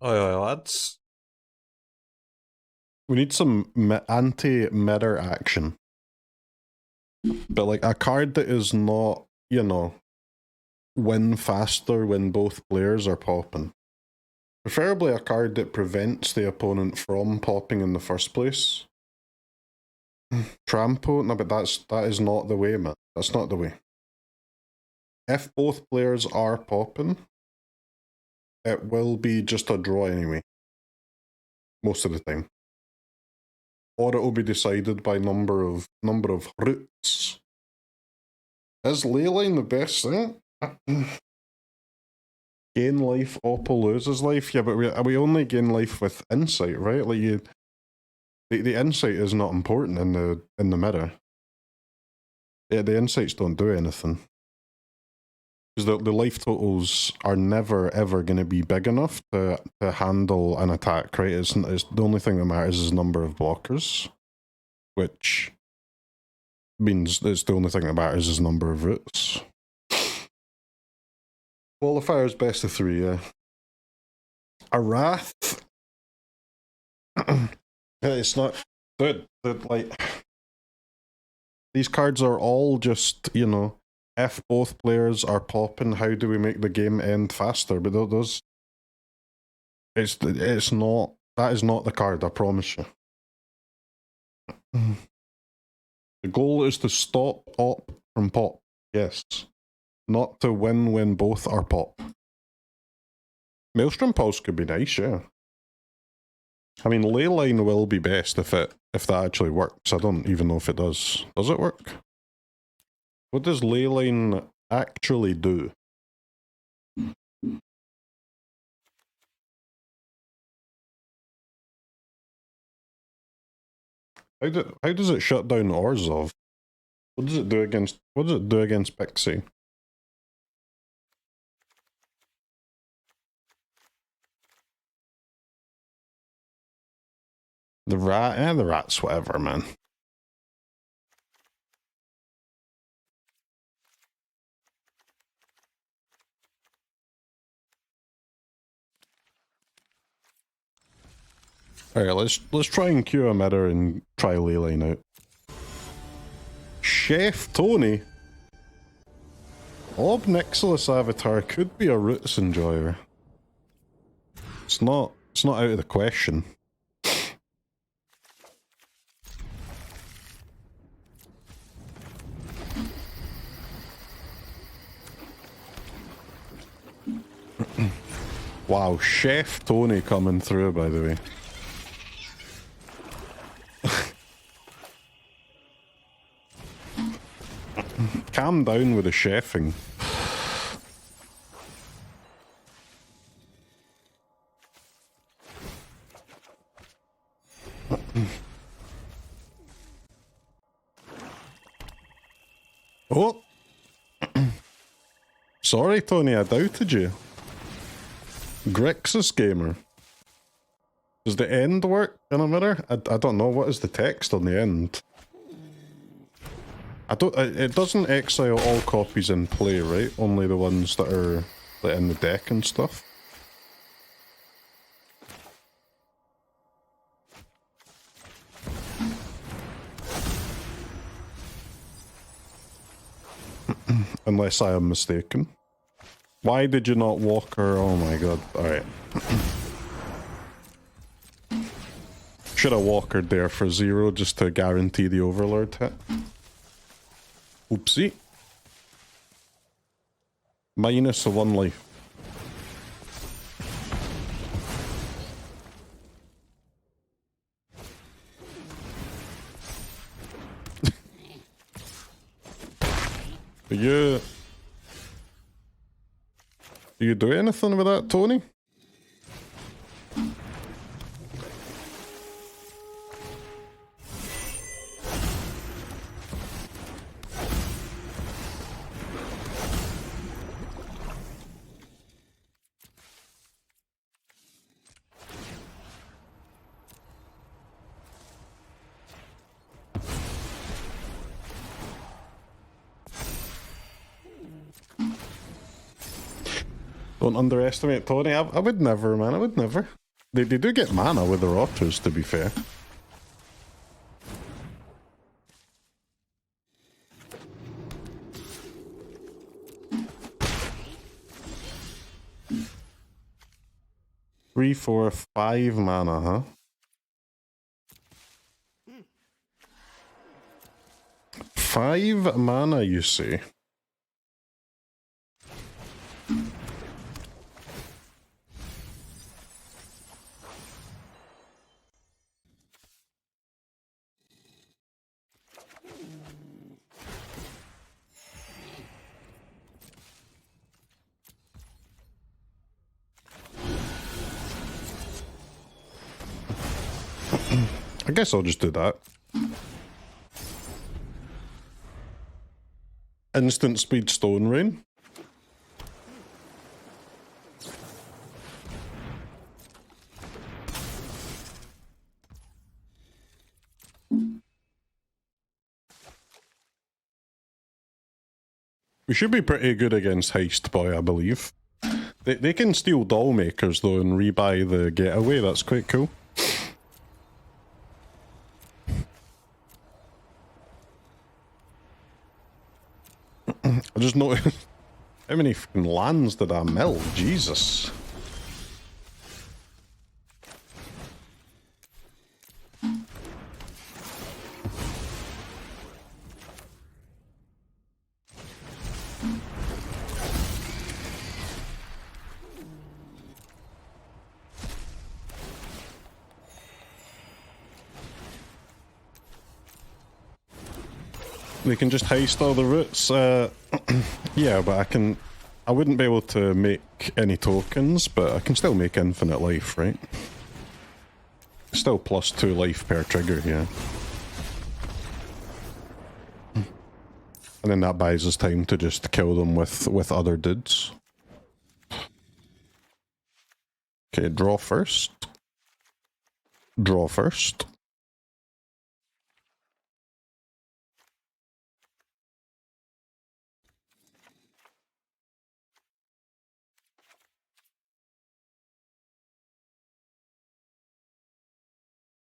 Oi, lads. We need some anti-mirror action. But like a card that is not, you know, win faster when both players are popping. Preferably a card that prevents the opponent from popping in the first place. Trampo? No, but that is not the way, man. That's not the way. If both players are popping, it will be just a draw anyway. Most of the time. Or it will be decided by number of roots. Is Leyline the best thing? Gain life, Opal loses life. Yeah, but we only gain life with insight, right? Like the insight is not important in the mirror. Yeah, the insights don't do anything. Because the life totals are never ever going to be big enough to handle an attack, right? It's the only thing that matters is number of blockers, which means it's the only thing that matters is number of roots. Qualifiers best of 3, yeah. A Wrath. It's not good. Like these cards are all just, you know, if both players are popping, how do we make the game end faster? But those, it's not. That is not the card. I promise you. The goal is to stop op from pop. Yes, not to win when both are pop. Maelstrom Pulse could be nice, yeah. I mean, Leyline will be best if that actually works. I don't even know if it does. Does it work? What does Leyline actually do? How does it shut down Orzhov? What does it do against Pixie? The rat, the rat's whatever, man. Alright, let's try and queue a mirror and try Leyline out. Chef Tony. Ob Nixilis avatar could be a Roots enjoyer. It's not out of the question. Wow, Chef Tony coming through, by the way. Calm down with the chefing. Oh! Sorry, Tony, I doubted you. Grixis Gamer. Does the end work in a mirror? I don't know. What is the text on the end? It doesn't exile all copies in play, right? Only the ones that are like, in the deck and stuff. Unless I am mistaken. Why did you not walk her? Oh my god. Alright. Should have walkered there for 0 just to guarantee the Overlord hit. Oopsie. Minus a 1 life. Do you do anything with that, Tony? Don't underestimate Tony. I would never, man. I would never. They do get mana with the ROOTEYZ, to be fair. Three, 4, 5 mana, huh? Five mana, you see. I guess I'll just do that. Instant speed Stone Rain. We should be pretty good against Heist Boy, I believe. They can steal Dollmakers though and rebuy the getaway, that's quite cool. I just noticed how many fucking lands did I mill? Jesus. They can just heist all the roots. Yeah, but I wouldn't be able to make any tokens, but I can still make infinite life, right? Still +2 life per trigger, yeah. And then that buys us time to just kill them with other dudes. Okay, draw first. Draw first.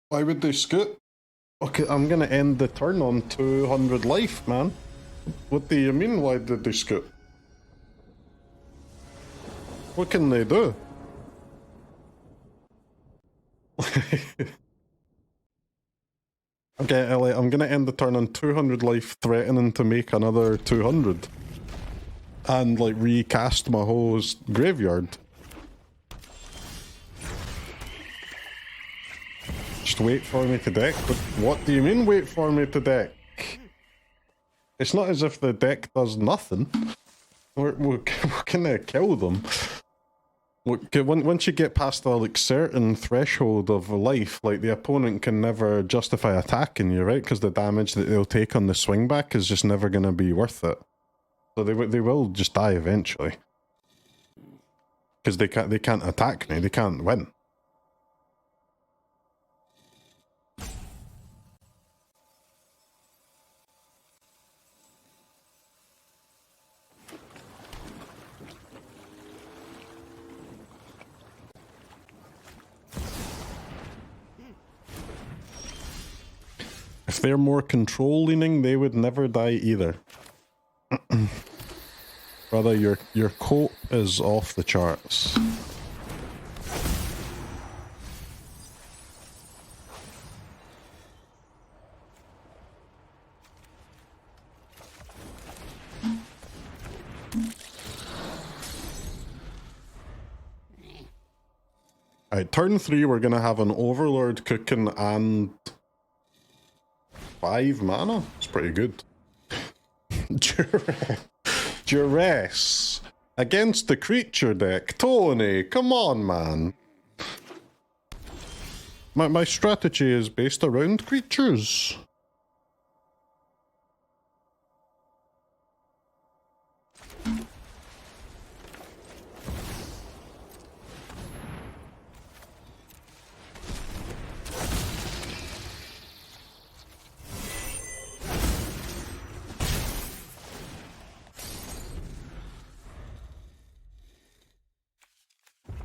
Why would they scoot? Okay, I'm gonna end the turn on 200 life, man. What do you mean, why did they scoot? What can they do? Okay, Ellie, I'm gonna end the turn on 200 life, threatening to make another 200. And, like, recast my whole graveyard. Just wait for me to deck? But what do you mean, wait for me to deck? It's not as if the deck does nothing. We're gonna kill them. Once you get past the like certain threshold of life, like the opponent can never justify attacking you, right? Because the damage that they'll take on the swing back is just never gonna be worth it. So they will just die eventually. Because they can't attack me. They can't win. If they're more control leaning, they would never die either. Brother, your coat is off the charts. Alright, turn 3 we're gonna have an Overlord cooking and 5 mana? It's pretty good. Duress against the creature deck. Tony, come on, man. My strategy is based around creatures.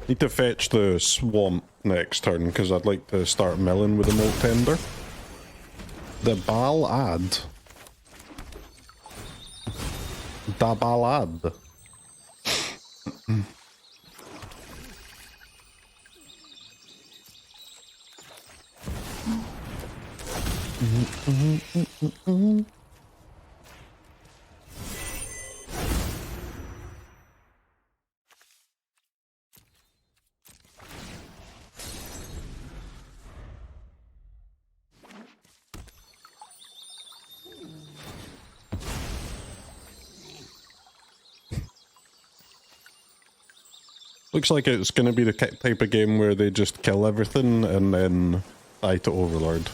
Need to fetch the swamp next turn, because I'd like to start milling with the Molt Tender. The Balad. Da Balad. Looks like it's going to be the type of game where they just kill everything and then die to Overlord.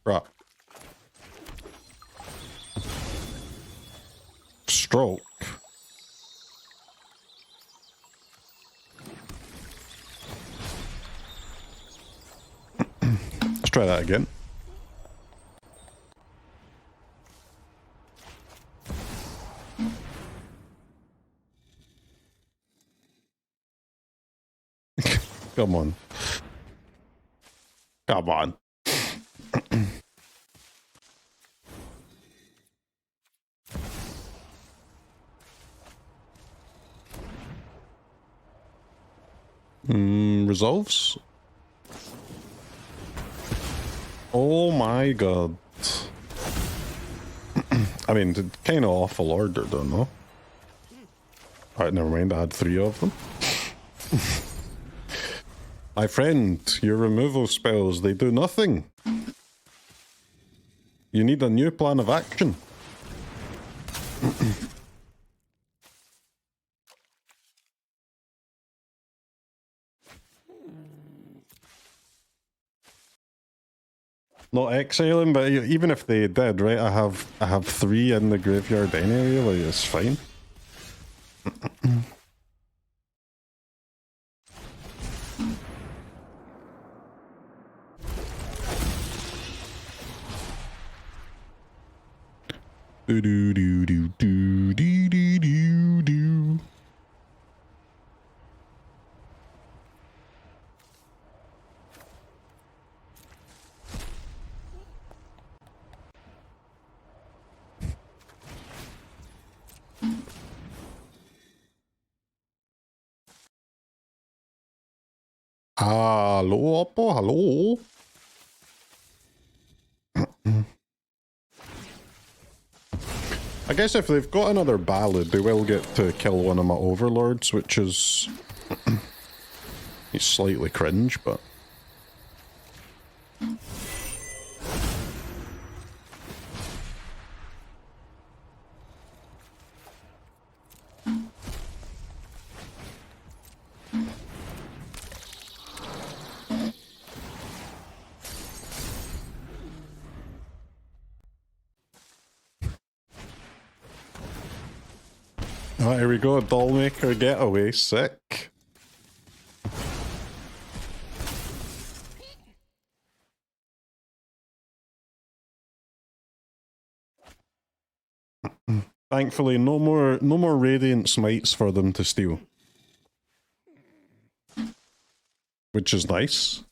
Right. Stroke. Let's try that again. Come on. Come on. Resolves? Oh my god. I mean, kind of awful order, don't know. Alright, never mind, I had 3 of them. My friend, your removal spells, they do nothing. You need a new plan of action. Not exiling, but even if they did, right, I have 3 in the graveyard anyway, like, it's fine. Do do do do do do do do do. Hello, Oppo, hello. I guess if they've got another ballad, they will get to kill one of my overlords, which is... He's slightly cringe, but... Oh, here we go, Dollmaker getaway, sick. Thankfully, no more Radiant Smites for them to steal. Which is nice.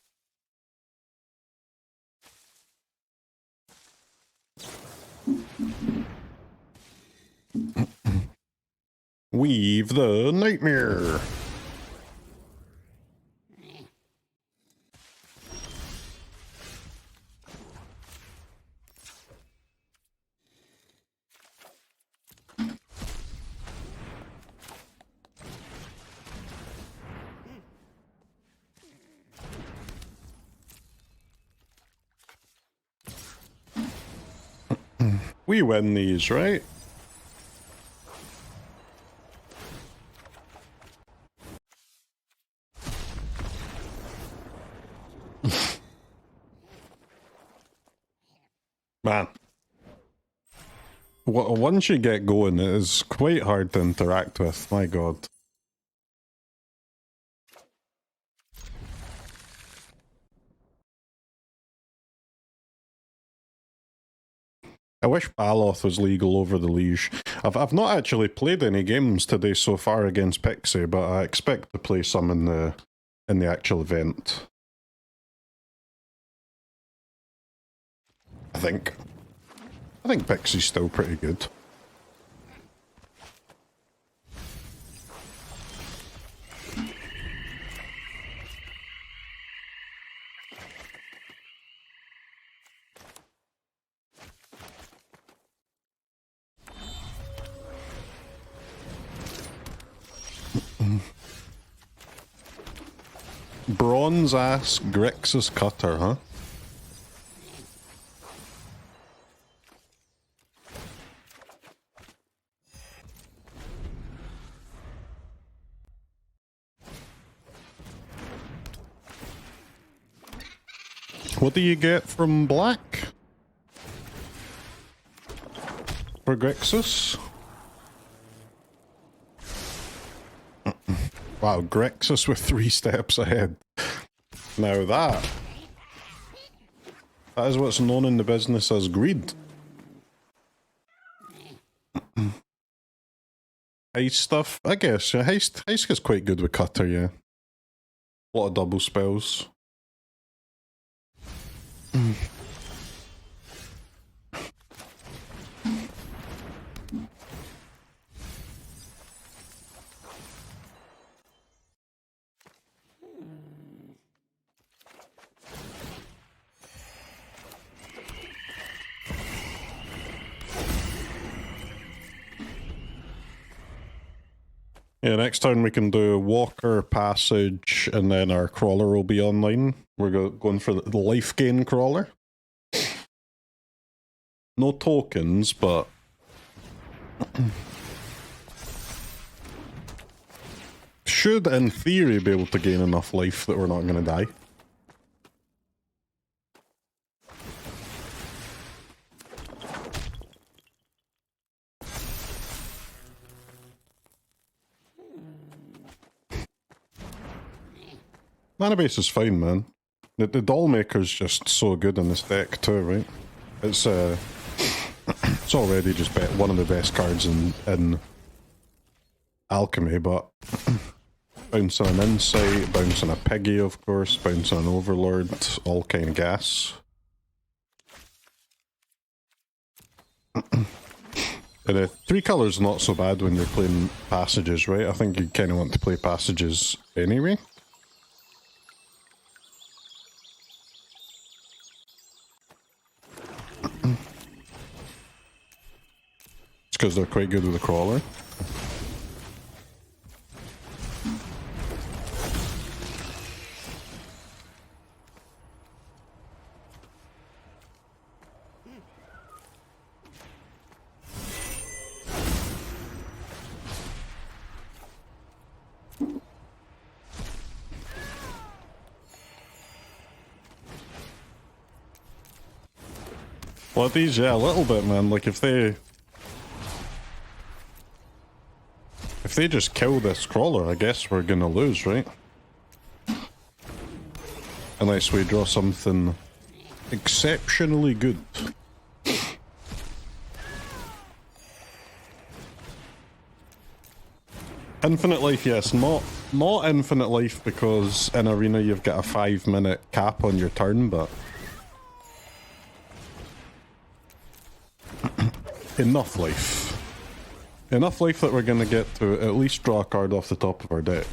Weave the nightmare. We win these, right? Man. Once you get going, it is quite hard to interact with, my god. I wish Baloth was legal over the Liege. I've not actually played any games today so far against Pixie, but I expect to play some in the actual event. I think Pixie's still pretty good. Bronze ass Grixis Cutter, huh? What do you get from black? For Grixis? Wow, Grixis with 3 steps ahead. Now that is what's known in the business as greed. Heist stuff? I guess, yeah. Heist is quite good with Cutter, yeah. A lot of double spells. Yeah, next time we can do Walker, Passage, and then our crawler will be online. We're going for the life gain crawler. No tokens, but... should, in theory, be able to gain enough life that we're not going to die. Mana base is fine, man. The Dollmaker's just so good in this deck too, right? It's it's already just one of the best cards in Alchemy, but bouncing an Insight, bouncing a Piggy, of course, bouncing an Overlord, all kind of gas. And 3 colors not so bad when you're playing passages, right? I think you kind of want to play passages anyway. Because they're quite good with the crawler. Well, these, yeah, a little bit, man. Like, if they just kill this crawler, I guess we're gonna lose, right? Unless we draw something exceptionally good. Infinite life, yes. Not infinite life, because in Arena you've got a 5-minute cap on your turn, but... enough life. Enough life that we're gonna get to at least draw a card off the top of our deck.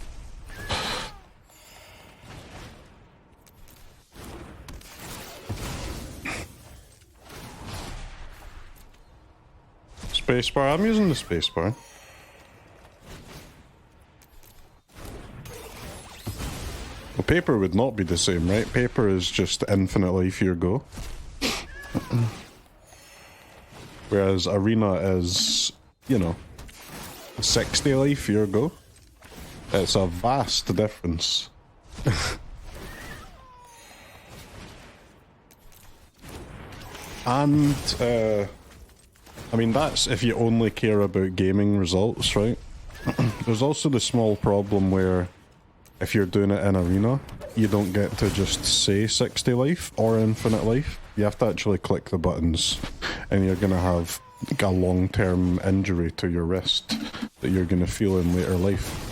Spacebar, I'm using the spacebar. Well, paper would not be the same, right? Paper is just infinite life, your go. Whereas Arena is, you know, 60 life, your go. It's a vast difference. And, I mean, that's if you only care about gaming results, right? There's also the small problem where if you're doing it in Arena, you don't get to just say 60 life or infinite life. You have to actually click the buttons, and you're going to have a long-term injury to your wrist that you're going to feel in later life.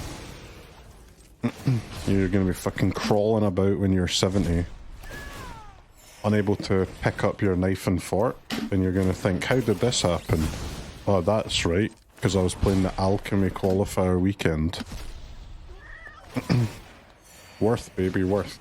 You're going to be fucking crawling about when you're 70, unable to pick up your knife and fork, and you're going to think, how did this happen? Oh, that's right, because I was playing the Alchemy qualifier weekend. Worth, baby, worth.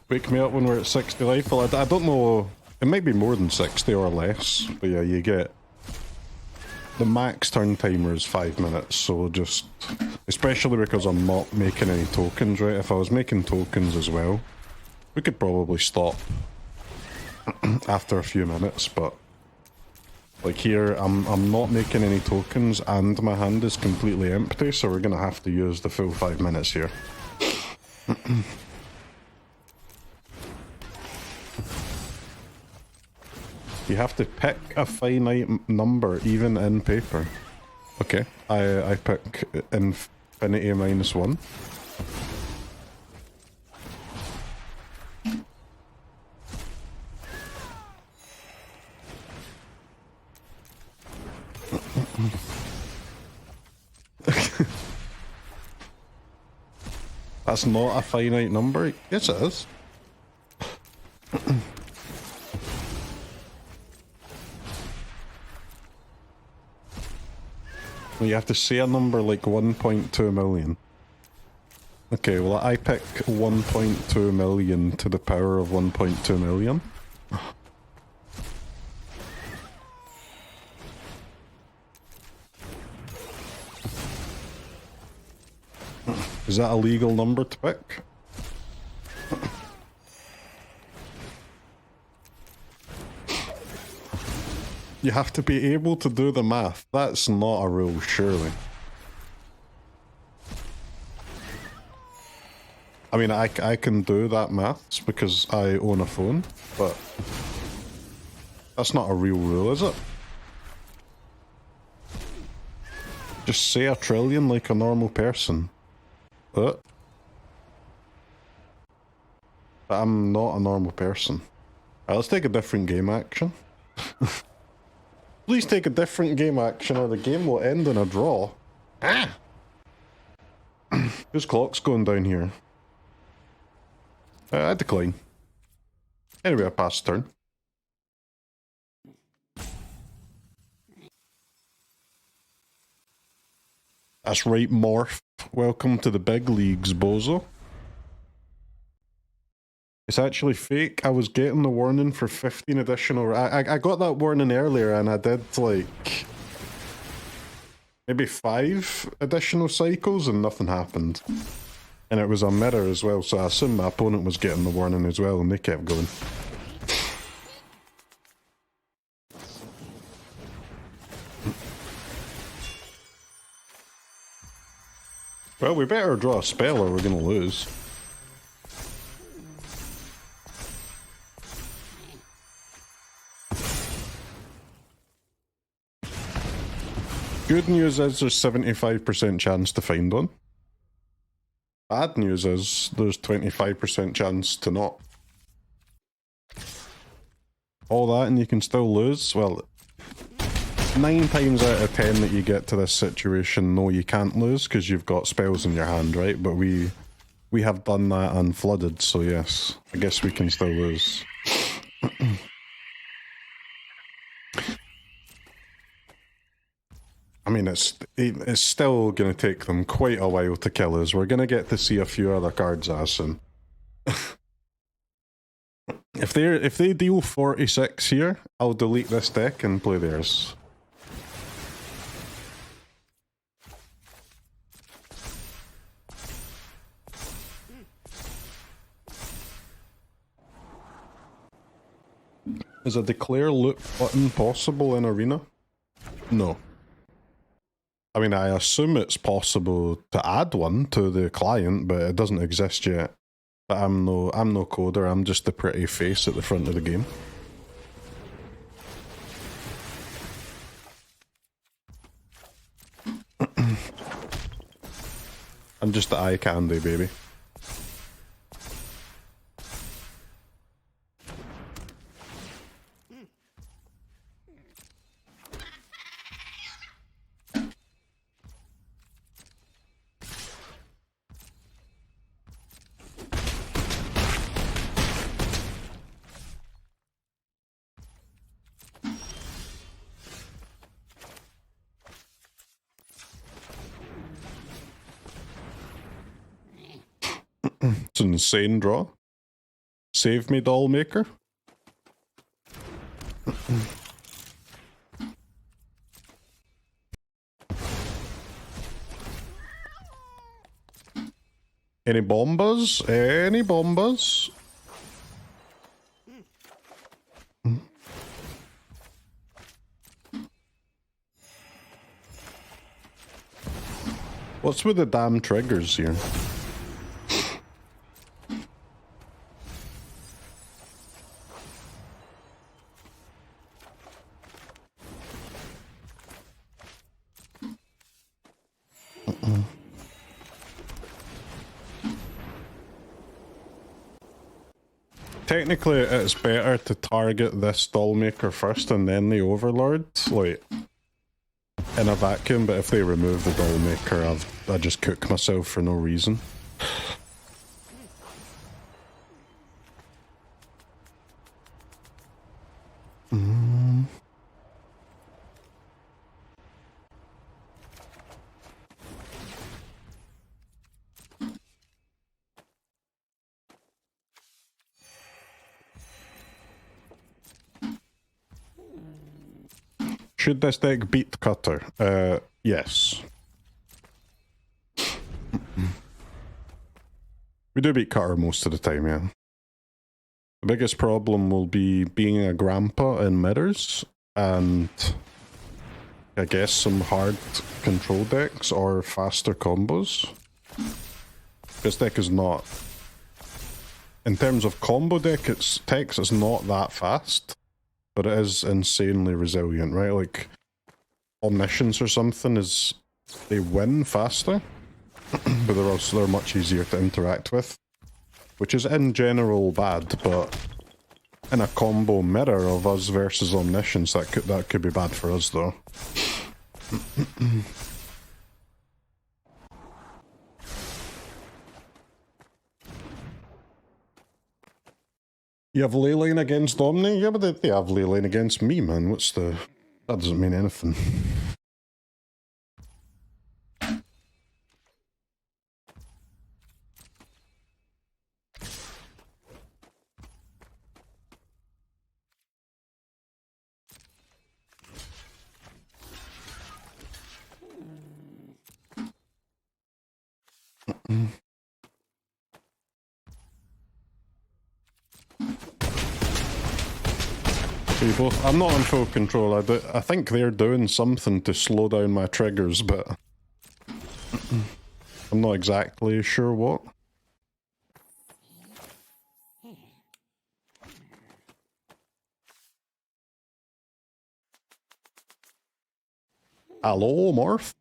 Wake me up when we're at 60 life. Well, I don't know. It might be more than 60 or less. But yeah, you get... The max turn timer is 5 minutes, so we'll just... Especially because I'm not making any tokens, right? If I was making tokens as well, we could probably stop after a few minutes, but... Like here, I'm not making any tokens and my hand is completely empty, so we're gonna have to use the full 5 minutes here. You have to pick a finite number, even in paper. Okay, I pick infinity -1. That's not a finite number? Yes, it is. Well, you have to say a number like 1.2 million. Okay, well, I pick 1.2 million to the power of 1.2 million. Is that a legal number to pick? You have to be able to do the math. That's not a rule, surely. I mean, I can do that maths because I own a phone, but that's not a real rule, is it? Just say a trillion like a normal person. But I'm not a normal person. Alright, let's take a different game action. Please take a different game action or the game will end in a draw. Ah! Whose clock's going down here? I decline. Anyway, I pass turn. That's right, Morph. Welcome to the big leagues, bozo. It's actually fake. I was getting the warning for 15 additional... I got that warning earlier and I did like... maybe 5 additional cycles and nothing happened. And it was a mirror as well, so I assume my opponent was getting the warning as well and they kept going. Well, we better draw a spell or we're gonna lose. Good news is there's 75% chance to find one. Bad news is there's 25% chance to not. All that and you can still lose? Well, 9 times out of 10 that you get to this situation, no, you can't lose because you've got spells in your hand, right? But we have done that and flooded, so yes, I guess we can still lose. I mean, it's still going to take them quite a while to kill us. We're going to get to see a few other cards assing. If they deal 46 here, I'll delete this deck and play theirs. Is a declare loop button possible in Arena? No. I mean, I assume it's possible to add one to the client, but it doesn't exist yet. But I'm no coder, I'm just the pretty face at the front of the game. I'm just the eye candy, baby. It's an insane draw. Save me, Dollmaker. Any bombas? Any bombas? What's with the damn triggers here? Technically, it's better to target this Dollmaker first and then the Overlord, like, in a vacuum, but if they remove the Dollmaker, I just cook myself for no reason. Should this deck beat Cutter? Yes. We do beat Cutter most of the time, yeah. The biggest problem will be being a grandpa in mirrors, and I guess some hard control decks or faster combos. This deck is not... In terms of combo deck, its not that fast. But it is insanely resilient, right? Like, Omniscience or something is... They win faster, but they're much easier to interact with. Which is in general bad, but in a combo mirror of us versus Omniscience, that could be bad for us, though. You have Leyline against Omni? Yeah, but they have Leyline against me, man. What's the... That doesn't mean anything. People, I'm not in full control. I think they're doing something to slow down my triggers, but I'm not exactly sure what. Hello, Morph.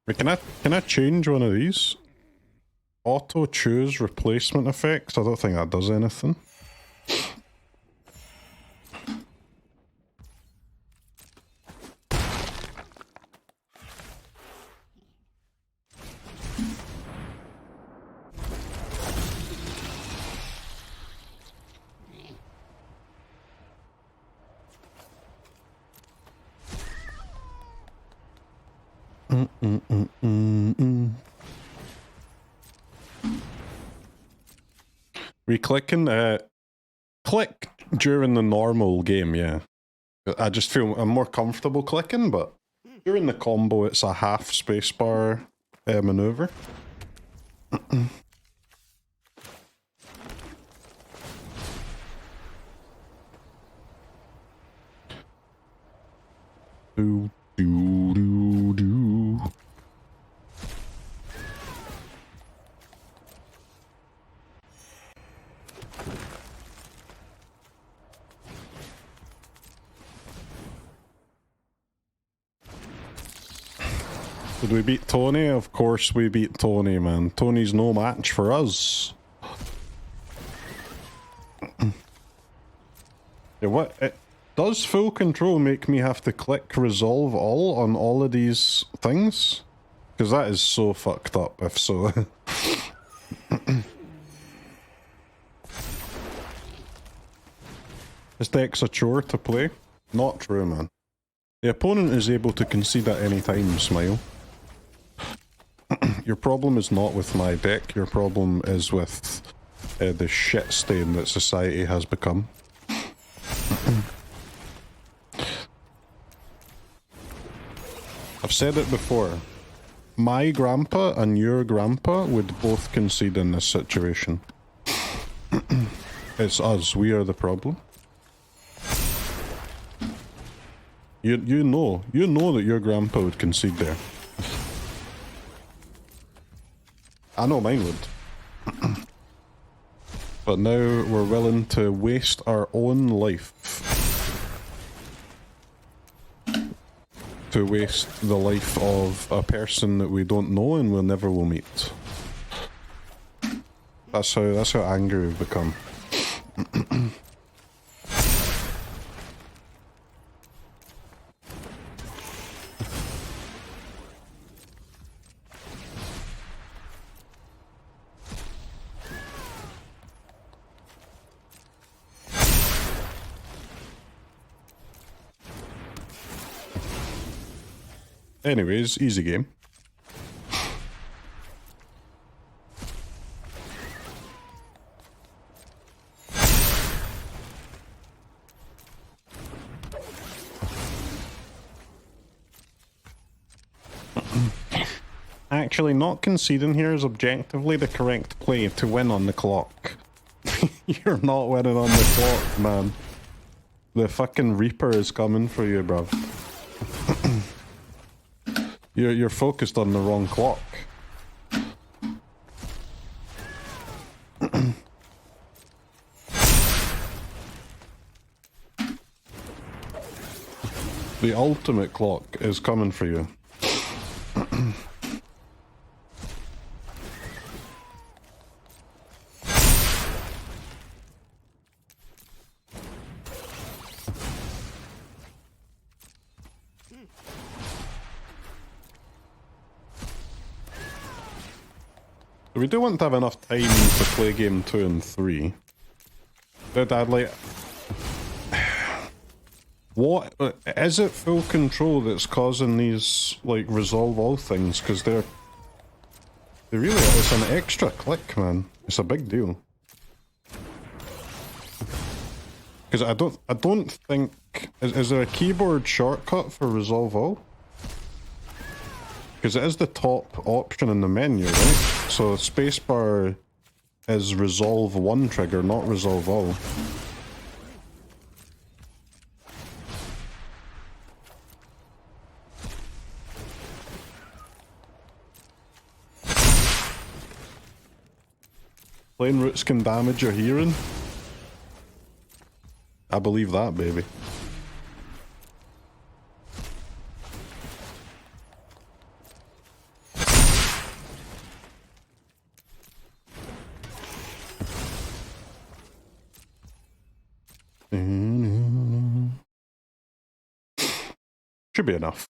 Wait, can I change one of these? Auto choose replacement effects? I don't think that does anything. We clicking? Click during the normal game, yeah. I just feel I'm more comfortable clicking, but during the combo, it's a half spacebar maneuver. Do do do do. Did we beat Tony? Of course we beat Tony, man. Tony's no match for us. Yeah, what? Does full control make me have to click resolve all on all of these things? Because that is so fucked up, if so. This deck's a chore to play? Not true, man. The opponent is able to concede at any time, Smile. Your problem is not with my deck, your problem is with the shit stain that society has become. I've said it before. My grandpa and your grandpa would both concede in this situation. It's us, we are the problem. You know that your grandpa would concede there. I know mine would. But now we're willing to waste our own life to waste the life of a person that we don't know and we'll never will meet. That's how angry we've become. Anyways, easy game. Actually, not conceding here is objectively the correct play to win on the clock. You're not winning on the clock, man. The fucking Reaper is coming for you, bruv. You're focused on the wrong clock. The ultimate clock is coming for you. We do want to have enough time to play game 2 and 3. But I'd like... What... Is it full control that's causing these, like, resolve all things? Because they're... They really... It's an extra click, man. It's a big deal. Because I don't think... Is there a keyboard shortcut for resolve all? Because it is the top option in the menu, right? So spacebar is resolve one trigger, not resolve all. Plain roots can damage your hearing? I believe that, baby. Should be enough.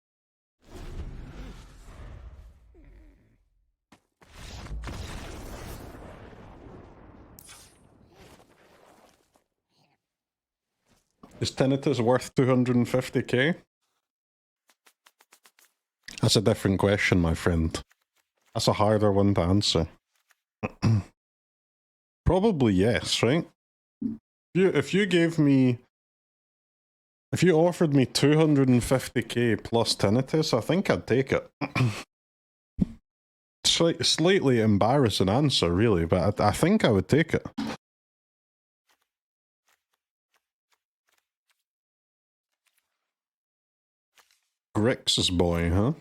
Is Tinnitus worth 250k? That's a different question, my friend. That's a harder one to answer. Probably yes, right? If you gave me If you offered me 250k plus tinnitus, I think I'd take it. Slightly embarrassing answer, really, but I think I would take it. Grix's boy, huh?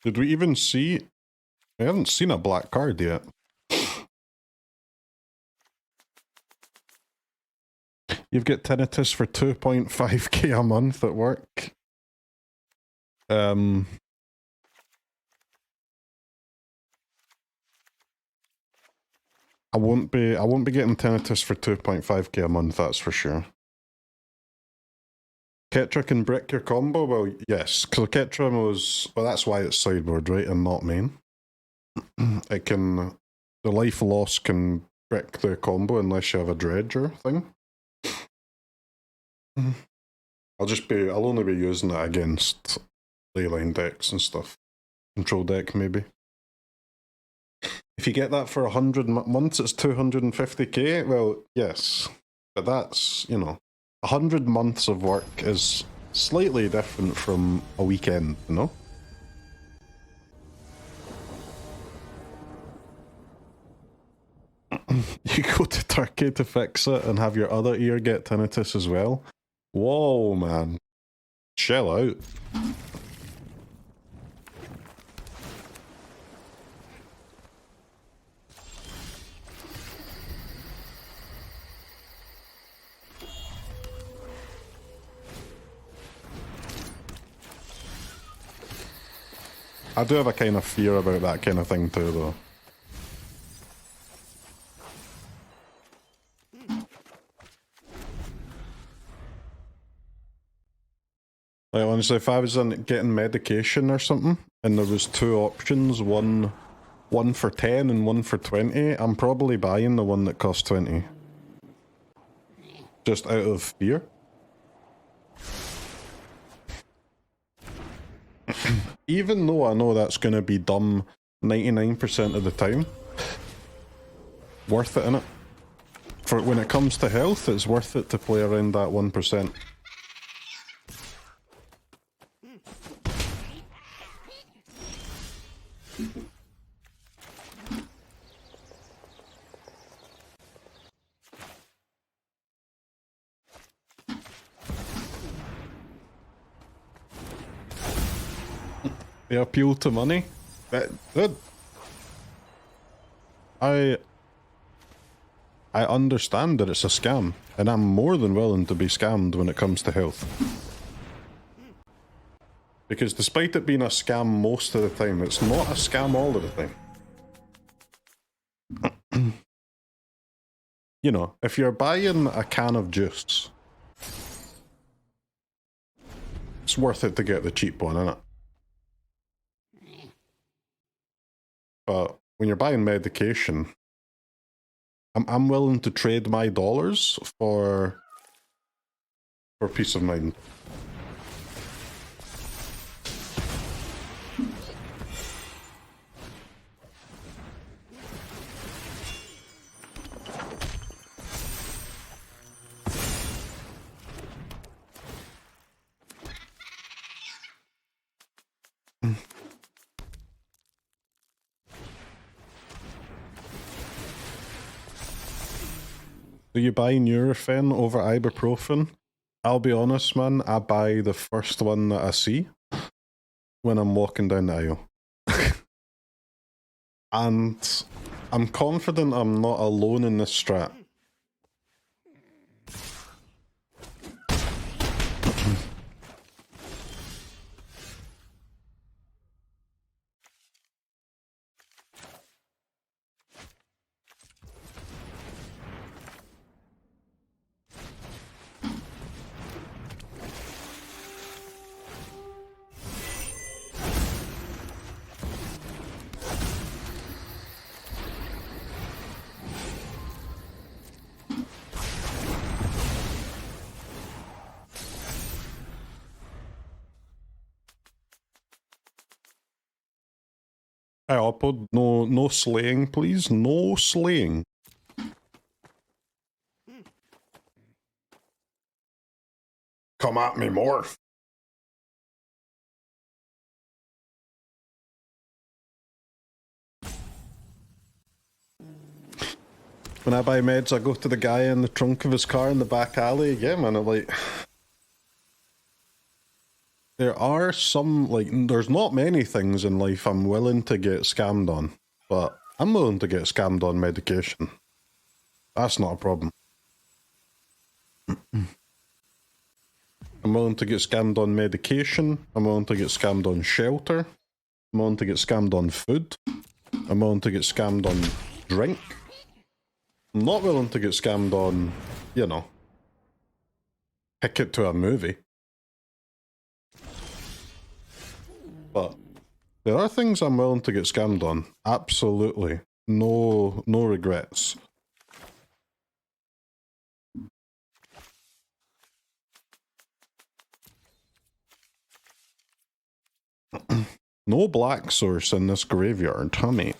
Did we even see... I haven't seen a black card yet. You've got tinnitus for 2.5k a month at work. I won't be getting tinnitus for 2.5k a month, that's for sure. Ketra can brick your combo? Well, yes, because Ketra was... Well, that's why it's sideboard, right, and not main. It can... The life loss can brick the combo unless you have a Dredger thing. I'll only be using it against Leyline decks and stuff. Control deck, maybe. If you get that for 100 months, it's 250k? Well, yes. But that's, you know... 100 months of work is slightly different from a weekend, you know? You go to Turkey to fix it and have your other ear get tinnitus as well? Whoa, man. Chill out. I do have a kind of fear about that kind of thing too, though. Like, honestly, if I was getting medication or something, and there was two options, one for 10 and one for 20, I'm probably buying the one that costs 20. Just out of fear. Even though I know that's going to be dumb 99% of the time, worth it, innit? For when it comes to health, it's worth it to play around that 1%. The appeal to money? I understand that it's a scam, and I'm more than willing to be scammed when it comes to health. Because despite it being a scam most of the time, it's not a scam all of the time. You know, if you're buying a can of juice, it's worth it to get the cheap one, isn't it? But when you're buying medication, I'm willing to trade my dollars for peace of mind. Do you buy Nurofen over ibuprofen? I'll be honest, man, I buy the first one that I see when I'm walking down the aisle. And I'm confident I'm not alone in this strat. Hey, Oppo, no slaying, please. No slaying. Come at me, Morph. When I buy meds, I go to the guy in the trunk of his car in the back alley. Yeah, man, I'm like... There are some, like, there's not many things in life I'm willing to get scammed on. But I'm willing to get scammed on medication. That's not a problem. I'm willing to get scammed on medication. I'm willing to get scammed on shelter. I'm willing to get scammed on food. I'm willing to get scammed on drink. I'm not willing to get scammed on, you know, ticket to a movie. But there are things I'm willing to get scammed on. Absolutely. No regrets. No black source in this graveyard, huh, mate?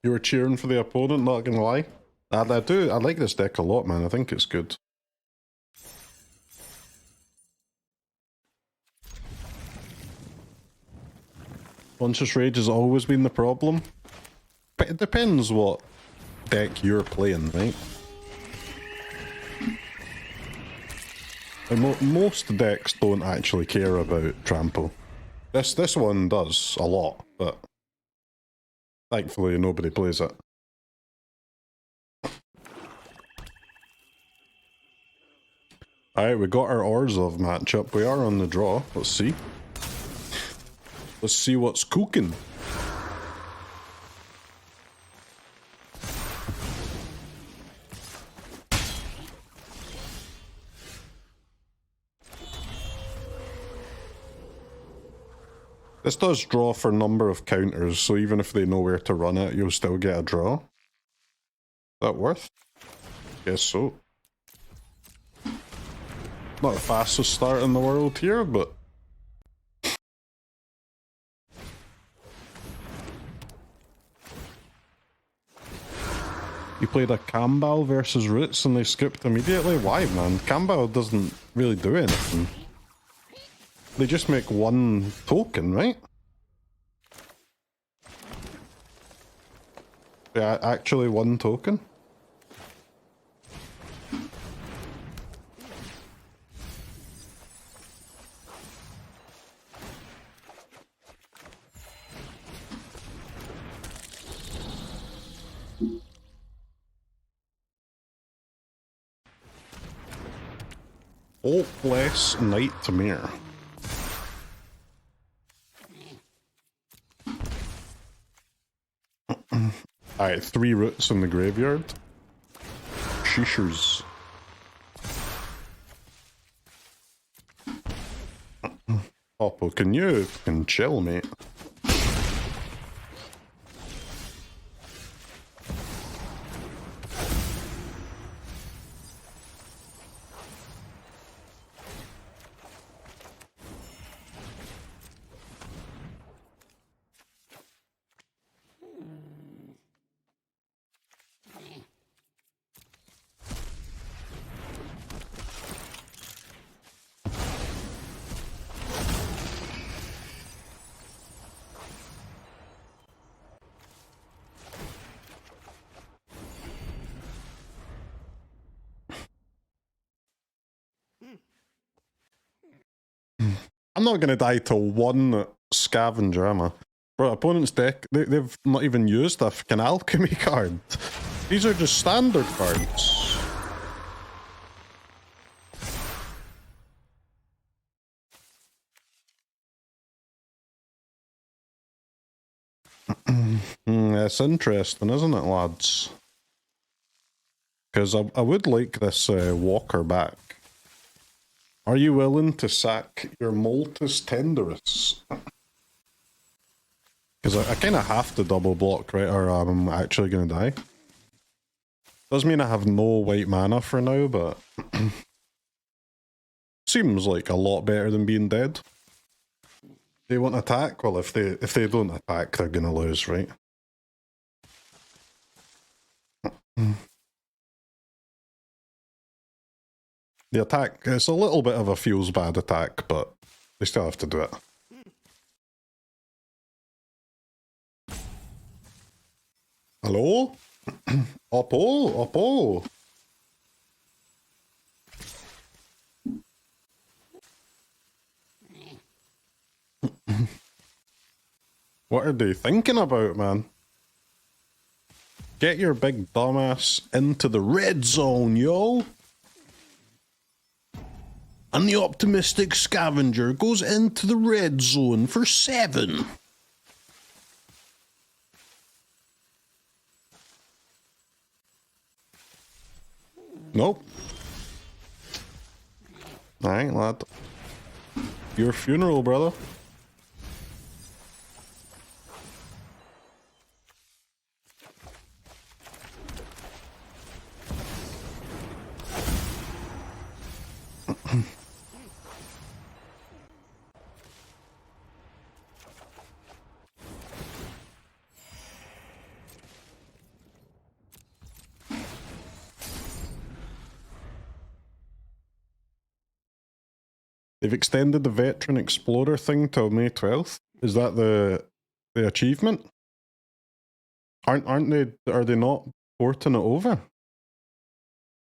You were cheering for the opponent, not gonna lie. I like this deck a lot, man. I think it's good. Conscious Rage has always been the problem. But it depends what deck you're playing, right? Like most decks don't actually care about trample. This one does a lot, but thankfully nobody plays it. Alright, we got our Orzhov matchup. We are on the draw. Let's see. Let's see what's cooking. This does draw for number of counters, so even if they know where to run it, you'll still get a draw. Is that worth? Guess so. Not the fastest start in the world here, but... You played a Kambal versus Roots and they skipped immediately? Why, man? Kambal doesn't really do anything. They just make one token, right? Yeah, actually one token? Hopeless Nightmare. Alright, 3 roots in the graveyard. Sheeshers. Oppo, can you chill, mate? I'm not going to die to one Scavenger, am I? Bro, opponent's deck, they've not even used a fucking Alchemy card. These are just standard cards. It's interesting, isn't it, lads? Because I would like this Walker back. Are you willing to sack your Molt Tender? Because I kind of have to double block, right? Or I'm actually going to die. Does mean I have no white mana for now, but seems like a lot better than being dead. They won't attack? Well, if they don't attack, they're gonna lose, right? The attack, it's a little bit of a feels bad attack, but they still have to do it. Hello? Oppo? Oppo? What are they thinking about, man? Get your big dumbass into the red zone, yo! And the optimistic scavenger goes into the red zone for 7. Nope. Alright, lad. Your funeral, brother. They've extended the Veteran Explorer thing till May 12th. Is that the achievement? Aren't they, are they not porting it over?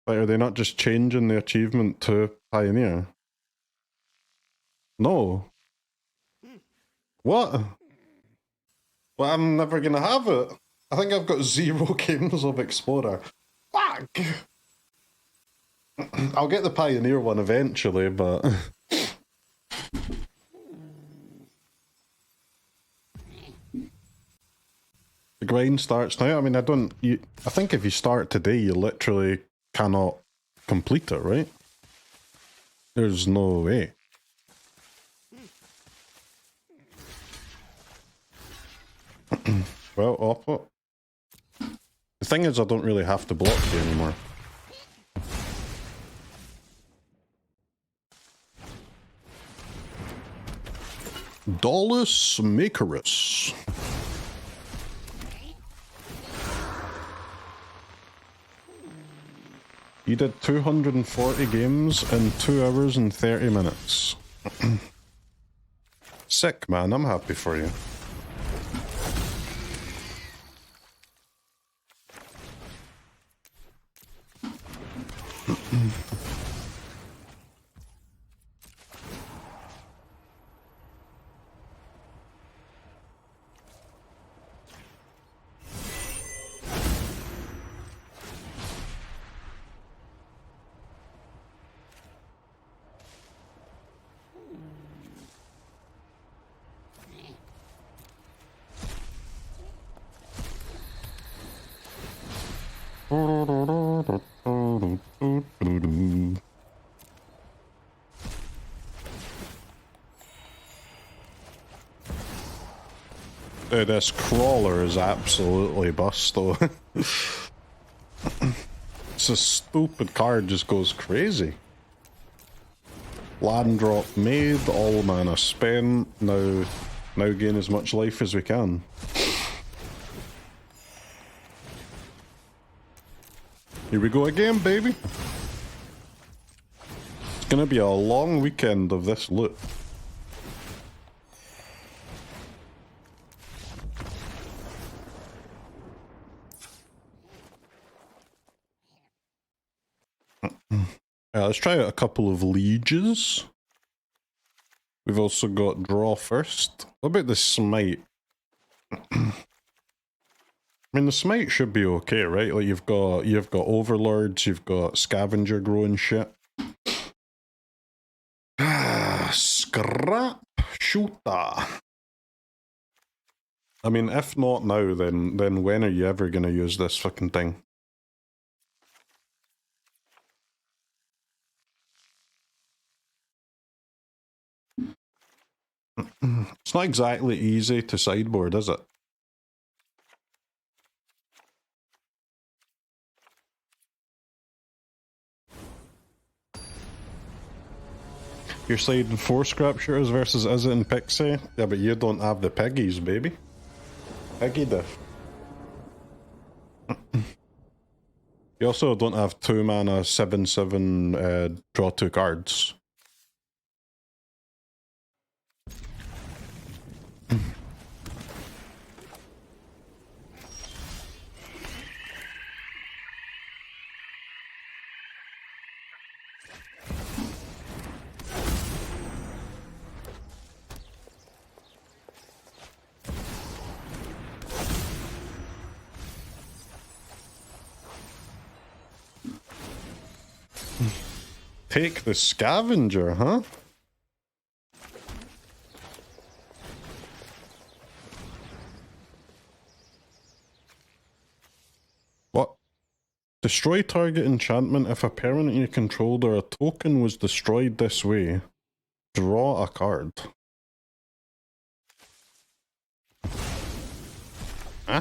Like, are they not just changing the achievement to Pioneer? No. What? Well, I'm never gonna have it. I think I've got 0 games of Explorer. Fuck! I'll get the Pioneer one eventually, but... The grind starts now. I mean, I think if you start today, you literally cannot complete it, right? There's no way. Well, Oppo. The thing is, I don't really have to block you anymore. Dallas Makerus. You did 240 games in 2 hours and 30 minutes. Sick, man. I'm happy for you. Dude, this crawler is absolutely bust though. It's a stupid card, just goes crazy. Land drop made, all mana spent, now gain as much life as we can. Here we go again, baby. It's gonna be a long weekend of this loot. Let's try out a couple of lieges. We've also got draw first. What about the smite? I mean, the smite should be okay, right? Like you've got overlords, you've got scavenger growing shit. Scrapshooter. I mean, if not now, then when are you ever gonna use this fucking thing? It's not exactly easy to sideboard, is it? You're saying 4 Scrapshooters versus Izzet and Pixie? Yeah, but you don't have the piggies, baby. Piggy diff. You also don't have 2 mana, 7/7, draw 2 cards. Take the Scavenger, huh? What? Destroy target enchantment if a permanent you controlled or a token was destroyed this way. Draw a card. Huh?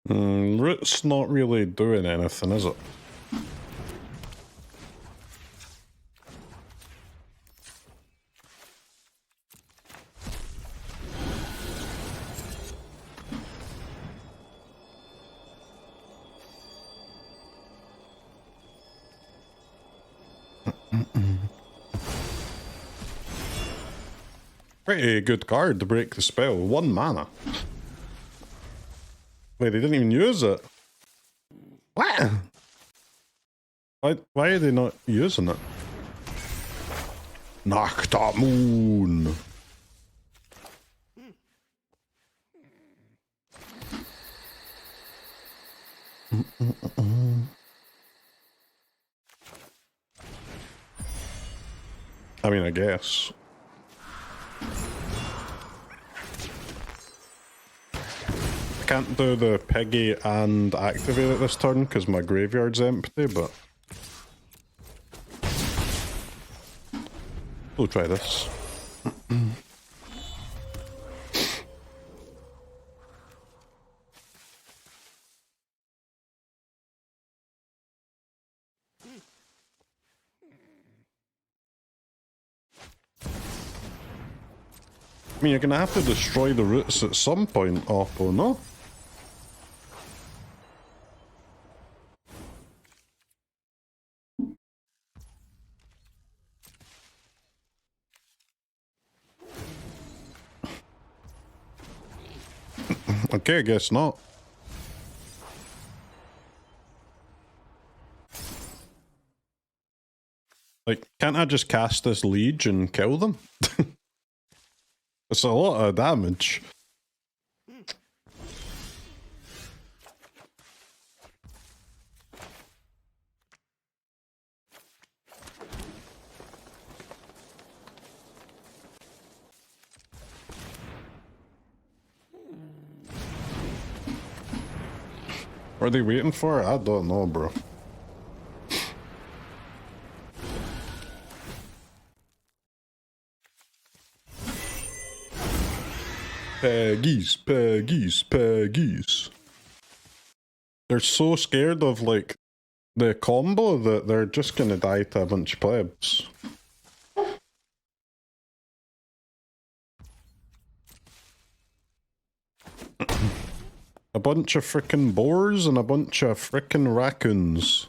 Root's not really doing anything, is it? Pretty good card to break the spell. 1 mana. Wait, they didn't even use it. What? Why are they not using it? Nakta Moon. I mean, I guess. I can't do the piggy and activate it this turn because my graveyard's empty, but we'll try this. I mean, you're gonna have to destroy the roots at some point, Oppo, no? Okay, I guess not. Like, can't I just cast this Liege and kill them? It's a lot of damage. What are they waiting for? I don't know, bro. Peggies, peggies, peggies. They're so scared of, like, the combo that they're just gonna die to a bunch of plebs. A bunch of frickin' boars and a bunch of frickin' raccoons.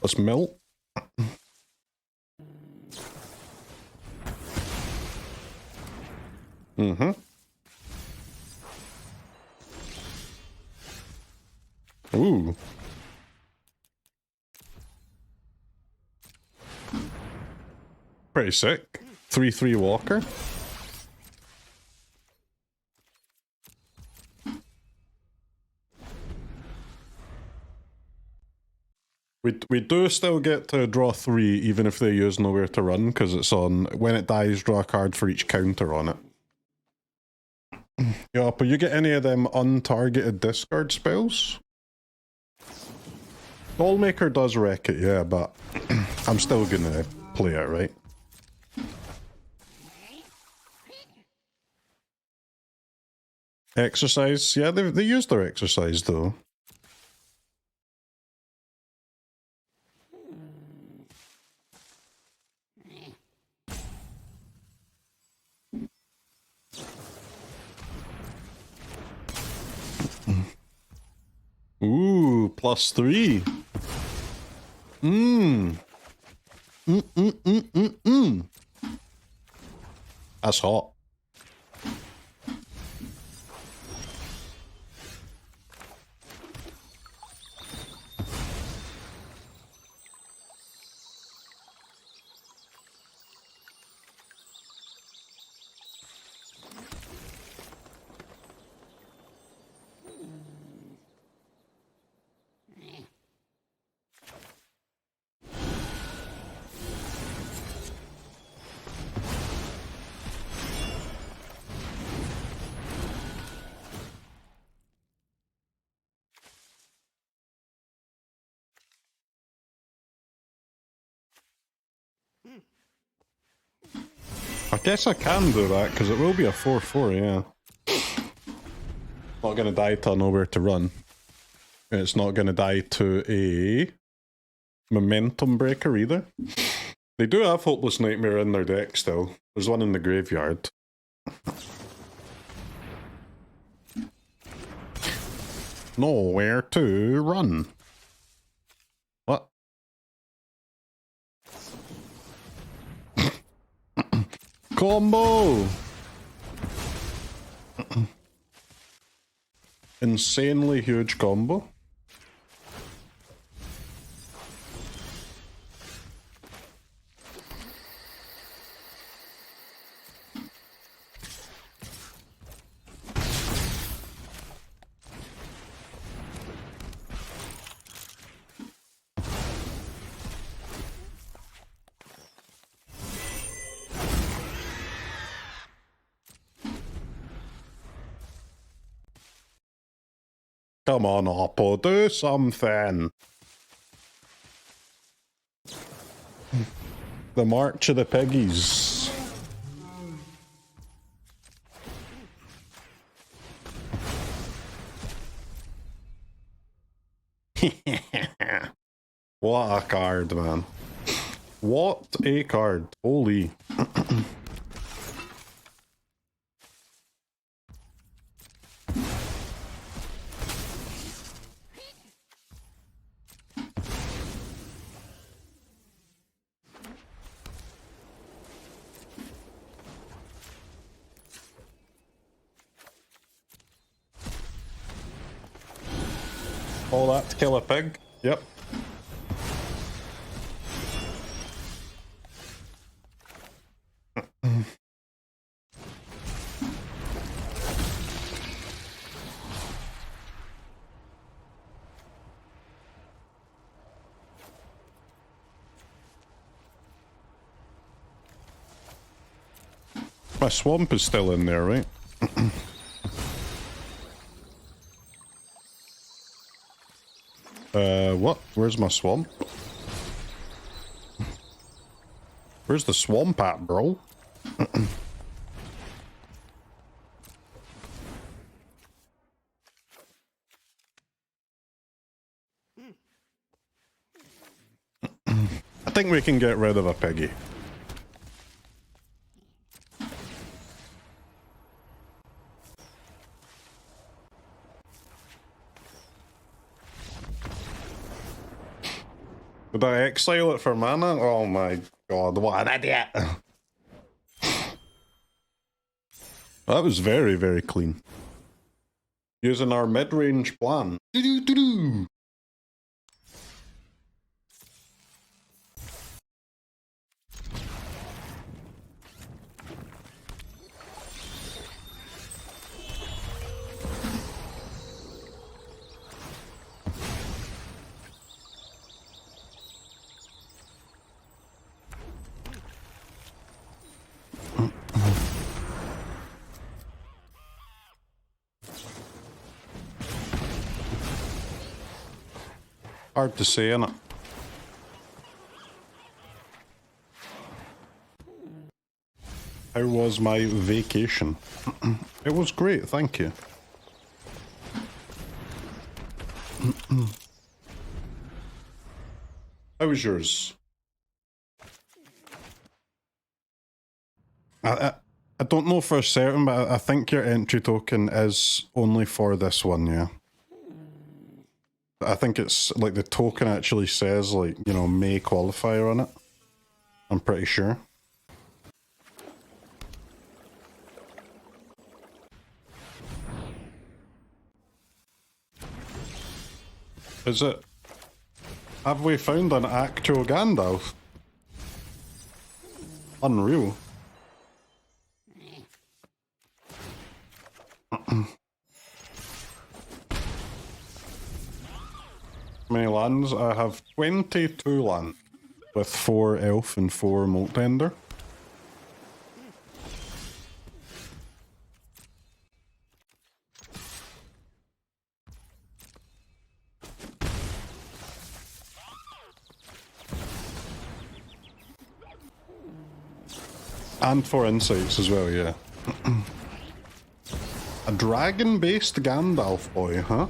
Let's melt. Mm-hmm. Ooh. Pretty sick. 3/3 Walker. We do still get to draw 3 even if they use Nowhere to Run, because it's on when it dies, draw a card for each counter on it. Yeah, but you get any of them untargeted discard spells? Dollmaker does wreck it, yeah, but I'm still gonna play it, right? Exercise, yeah, they use their exercise though. Ooh, +3. That's hot. I guess I can do that, because it will be a 4/4, yeah. Not gonna die to Nowhere to Run. It's not gonna die to a Momentum Breaker either. They do have Hopeless Nightmare in their deck still. There's one in the graveyard. Nowhere to Run. What? Combo! Insanely huge combo. Come on, Oppo, do something. The March of the Piggies. What a card, man. What a card. Holy. All that to kill a pig? Yep. My swamp is still in there, right? What? Where's my swamp? Where's the swamp at, bro? I think we can get rid of a piggy. Did I exile it for mana? Oh my god, what an idiot! That was very, very clean. Using our mid-range plan. Do-do-do-do! Hard to say, innit? How was my vacation? It was great, thank you. How was yours? I don't know for certain, but I think your entry token is only for this one, yeah. I think it's like the token actually says, like, you know, may qualifier on it. I'm pretty sure. Is it? Have we found an actual Gandalf? Unreal. How many lands? I have 22 lands with 4 elf and 4 Molt Tender. And 4 insights as well, yeah. A dragon-based Gandalf boy, huh?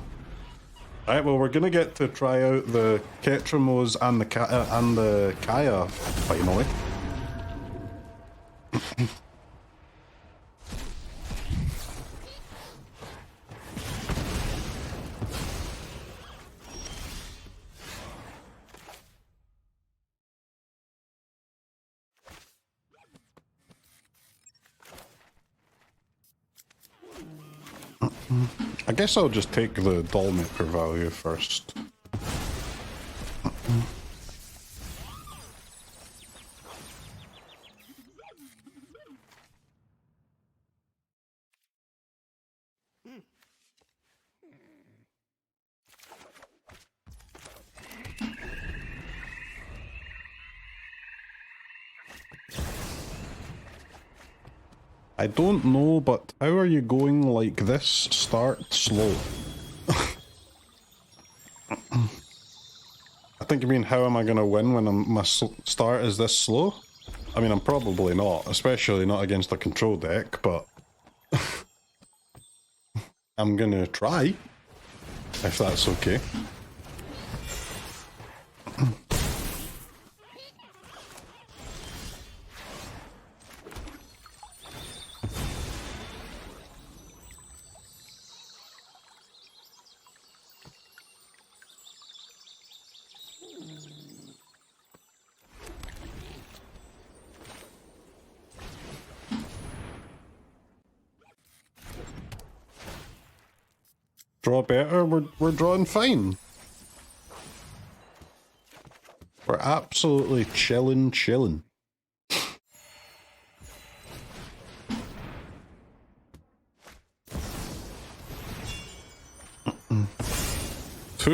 Right, well, we're gonna get to try out the Ketramos and the Kaya finally. I guess I'll just take the Dollmaker value first. I don't know, but how are you going like this? Start slow. I think you mean how am I going to win when my start is this slow? I mean, I'm probably not, especially not against a control deck, but I'm going to try, if that's okay. Draw better, we're drawing fine. We're absolutely chilling. 2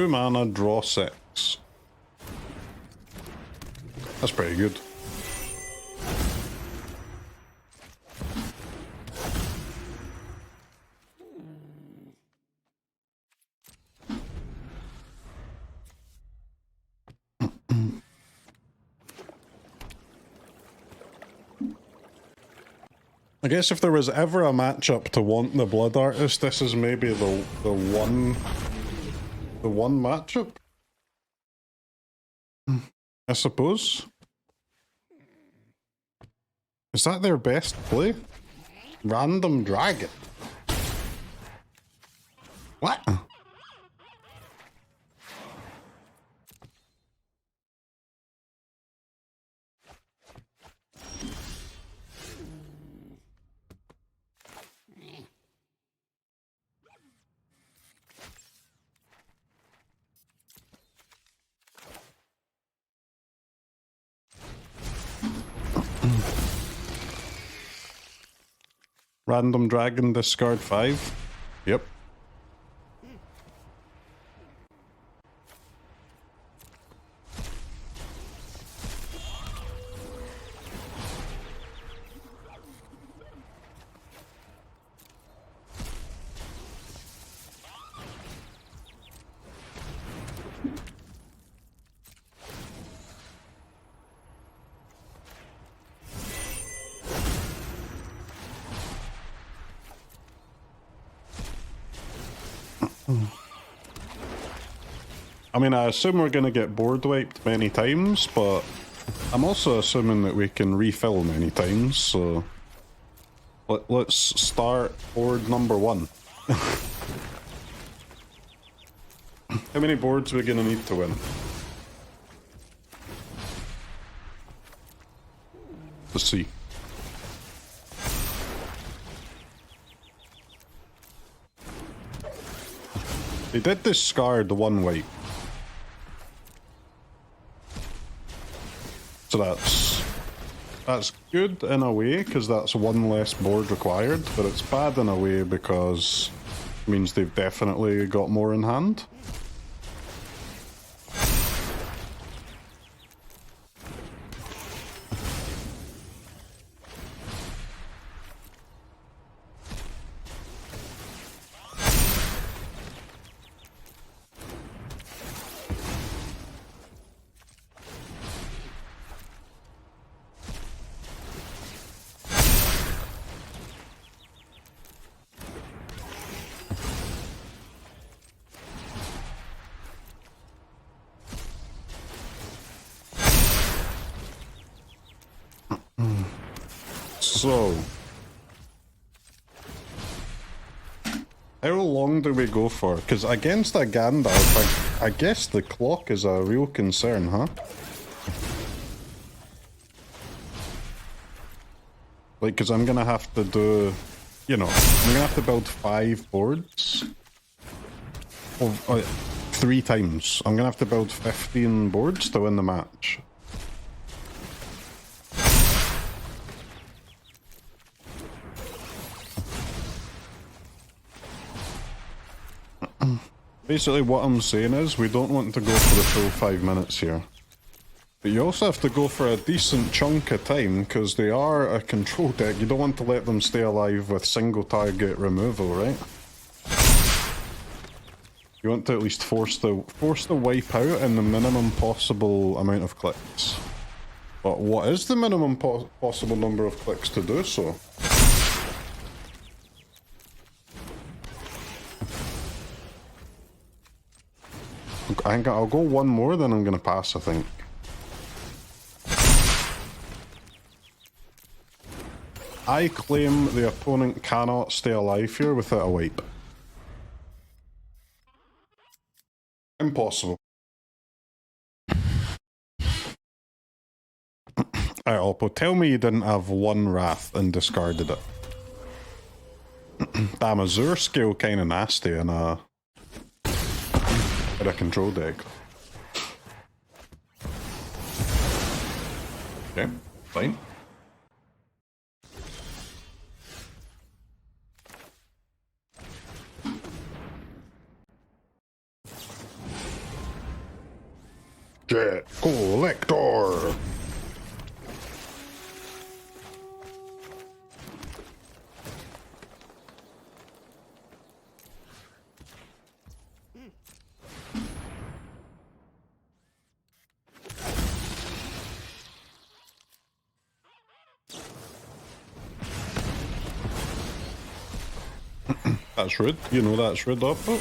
mana, draw 6. That's pretty good. I guess if there was ever a matchup to want the Blood Artist, this is maybe the one matchup, I suppose. Is that their best play? Random Dragon. What? random dragon, discard 5. Yep. I mean, I assume we're going to get board wiped many times, but I'm also assuming that we can refill many times, so let's start board number 1. How many boards are we going to need to win? Let's see. They did discard the 1 wipe. So that's good in a way, because that's 1 less board required, but it's bad in a way because it means they've definitely got more in hand. So, how long do we go for? Because against a Gandalf, I guess the clock is a real concern, huh? Like, because I'm going to have to do, you know, I'm going to have to build 5 boards. 3 times. I'm going to have to build 15 boards to win the match. Basically what I'm saying is, we don't want to go for the full 5 minutes here. But you also have to go for a decent chunk of time, because they are a control deck. You don't want to let them stay alive with single target removal, right? You want to at least force the wipe out in the minimum possible amount of clicks. But what is the minimum possible number of clicks to do so? I think I'll go 1 more, then I'm going to pass, I think. I claim the opponent cannot stay alive here without a wipe. Impossible. Alright, Oppo, tell me you didn't have 1 Wrath and discarded it. Damn, Azure scale kinda nasty in a control deck. Okay, fine. Jet Collector! That's rude. You know that's rude, Oppo.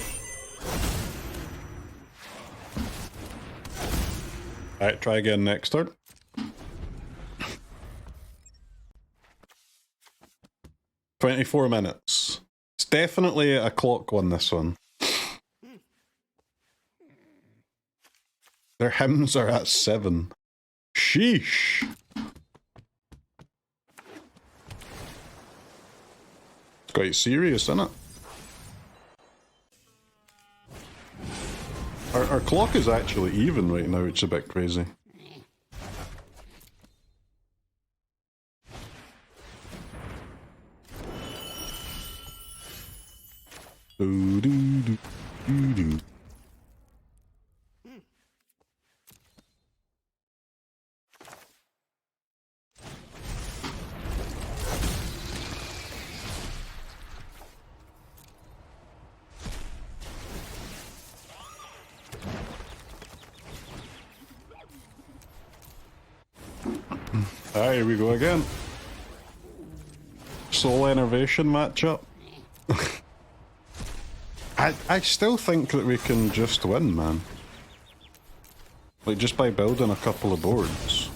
Alright, try again next turn. "24 minutes. It's definitely a clock one, this one. Their hymns are at 7. Sheesh. It's quite serious, isn't it? Our clock is actually even right now, which is a bit crazy. Do, do, do, do, do. Here we go again. Soul Enervation matchup. I still think that we can just win, man. Like, just by building a couple of boards.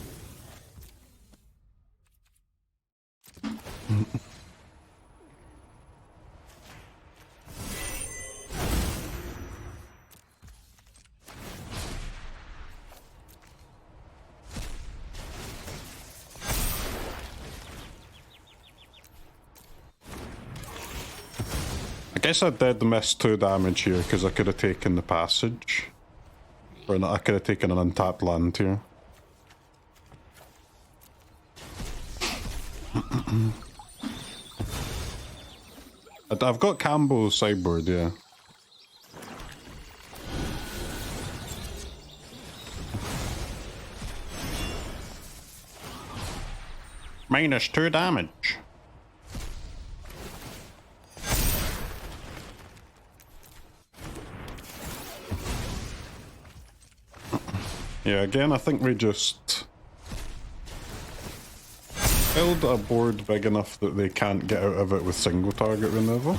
I guess I did miss 2 damage here because I could have taken the passage. Or not, I could have taken an untapped land here. I've got Campbell's sideboard, yeah. Minus 2 damage. Yeah, again, I think we just build a board big enough that they can't get out of it with single target removal.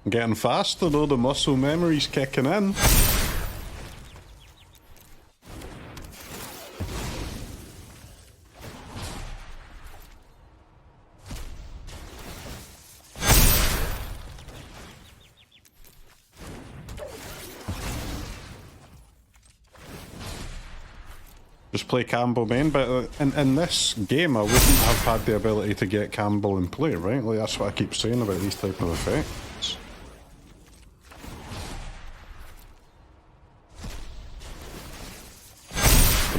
Getting faster though, the muscle memory's kicking in. Just play Campbell main, but in this game I wouldn't have had the ability to get Campbell in play, right? Like, that's what I keep saying about these type of effects.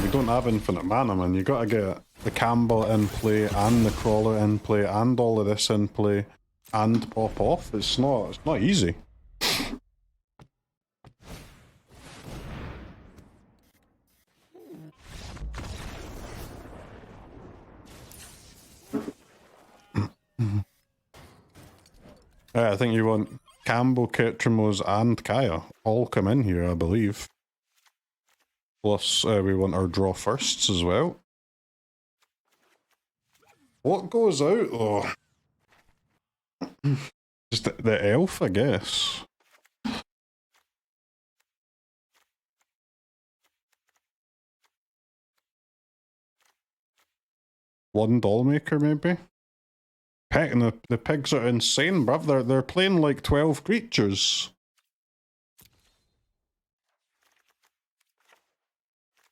We don't have infinite mana, man. You gotta get the Campbell in play and the Crawler in play and all of this in play and pop off. It's not easy. I think you want Campbell, Ketramos and Kaya all come in here, I believe. Plus, we want our draw firsts as well. What goes out, though? Just the elf, I guess. One Dollmaker, maybe? And the pigs are insane, bruv. They're playing like 12 creatures.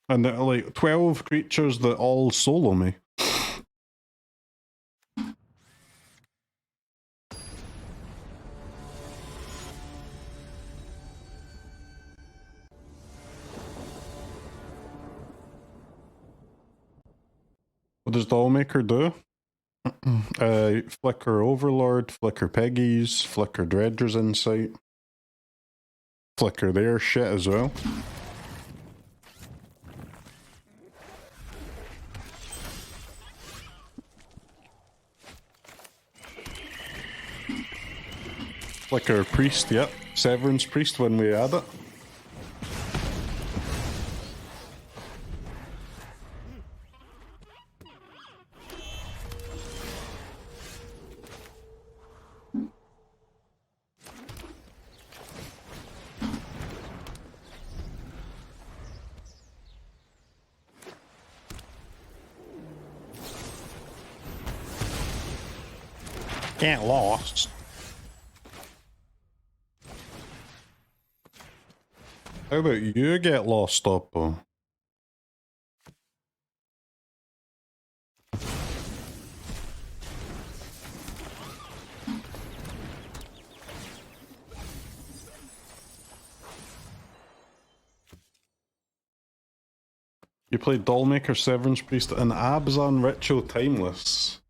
And they're like 12 creatures that all solo me. What does Dollmaker do? Flicker Overlord, flicker Piggies, flicker Dredger's Insight. Flicker their shit as well. Flicker Priest, yep. Severance Priest when we add it. Get lost. How about you get lost, Oppo? You played Dollmaker, Severance Priest, and Abzan Ritual Timeless.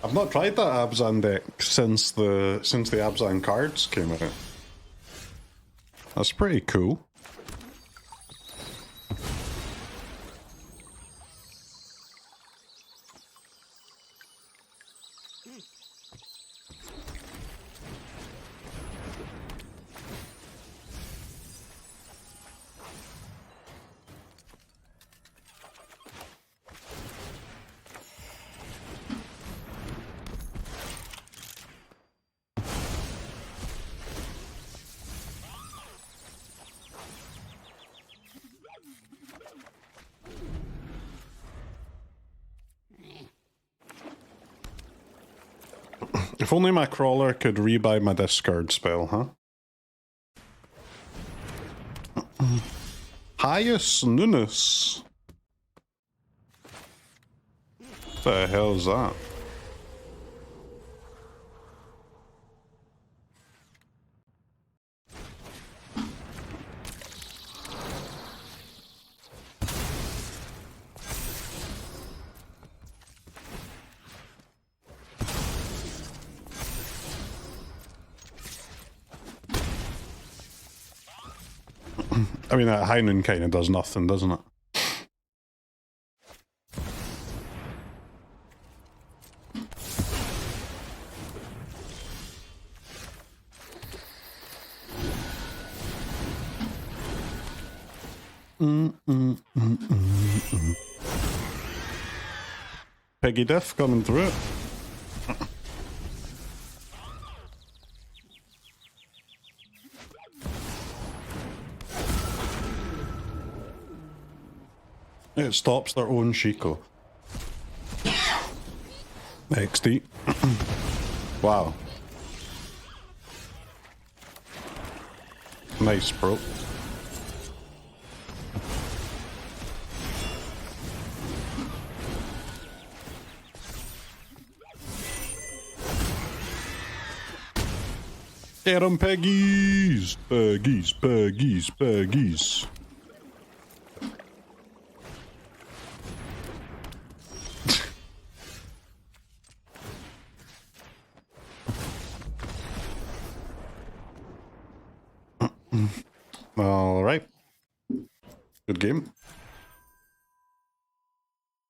I've not tried that Abzan deck since the Abzan cards came out. That's pretty cool. If only my crawler could rebuy my discard spell, huh? Highest Nunes. What the hell is that? I mean, that high noon kind of does nothing, doesn't it? Peggy Diff coming through it. It stops their own Chico. XD. Wow. Nice, bro. Get 'em, Peggies! Peggies, Peggies, Peggies. Alright. Good game.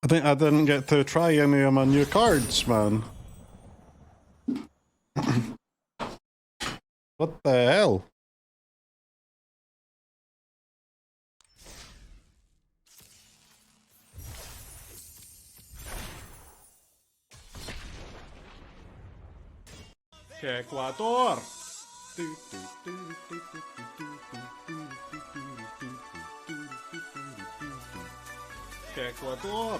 I think I didn't get to try any of my new cards, man. What the hell? Ecuador! Ecuador!